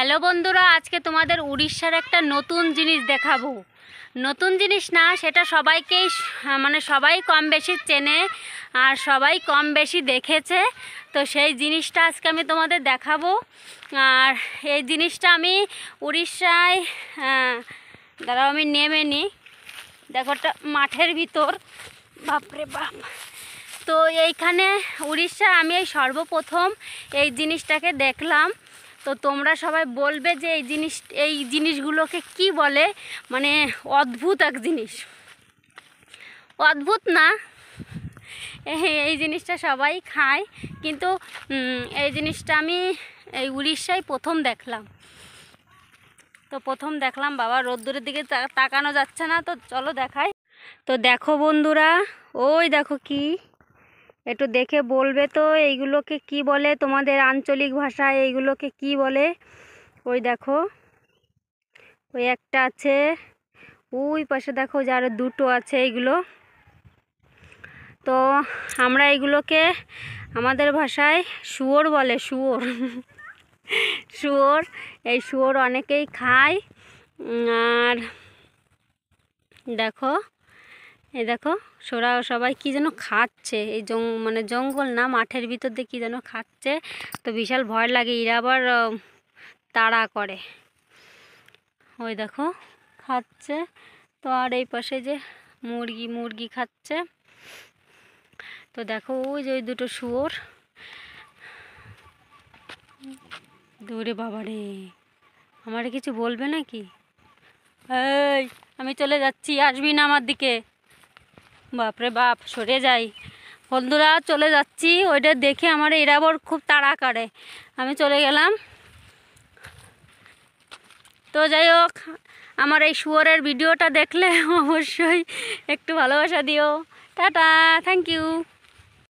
Hello বন্ধুরা, আজকে তোমাদের উড়িষ্যার একটা নতুন জিনিস দেখাবো। নতুন জিনিস না, সেটা সবাইকেই মানে সবাই কম বেশি চেনে আর সবাই কম বেশি দেখেছে। তো সেই জিনিসটা আজকে আমি তোমাদের দেখাবো। আর এই জিনিসটা আমি উড়িষ্যায় দাঁড়াও আমি নেমে নিই। দেখো একটা মাঠের ভিতর, বাপরে বাপ। তো এইখানে উড়িষ্যা আমি এই সর্বপ্রথম এই জিনিসটাকে দেখলাম। তো তোমরা সবাই বলবে যে এই জিনিসগুলোকে কি বলে, মানে অদ্ভুত এক জিনিস। অদ্ভুত না, এই জিনিসটা সবাই খায়, কিন্তু এই জিনিসটা আমি এই উড়িষ্যায় প্রথম দেখলাম। তো প্রথম দেখলাম, বাবা রোদ্দুরের দিকে তাকানো যাচ্ছে না, তো চলো দেখাই। তো দেখো বন্ধুরা, ওই দেখো কি, একটু দেখে বলবে তো এইগুলোকে কি বলে তোমাদের আঞ্চলিক ভাষায়, এইগুলোকে কি বলে। ওই দেখো, ওই একটা আছে, ওই পাশে দেখো যে আরও দুটো আছে। এইগুলো তো আমরা এইগুলোকে আমাদের ভাষায় শুয়োর বলে, শুয়োর। শুয়োর, এই শুয়োর অনেকেই খায়। আর দেখো, এই দেখো সবাই কি যেন খাচ্ছে, এই মানে জঙ্গল না, মাঠের ভিতর দিয়ে কী যেন খাচ্ছে। তো বিশাল ভয় লাগে, এরা আবার তাড়া করে। ওই দেখো খাচ্ছে। তো আর এই পাশে যে মুরগি খাচ্ছে। তো দেখো ওই যে ওই দুটো শুয়োর, দূরে বাবারে, আমারে কিছু বলবে নাকি? এই আমি চলে যাচ্ছি, আসবি না আমার দিকে। বাপরে বাপ, সরে যাই বন্ধুরা, চলে যাচ্ছি। ওইটা দেখে আমার এরা আবার খুব তাড়া করে, আমি চলে গেলাম। তো যাই হোক, আমার এই শুয়োরের ভিডিওটা দেখলে অবশ্যই একটু ভালোবাসা দিও। Tata, thank you.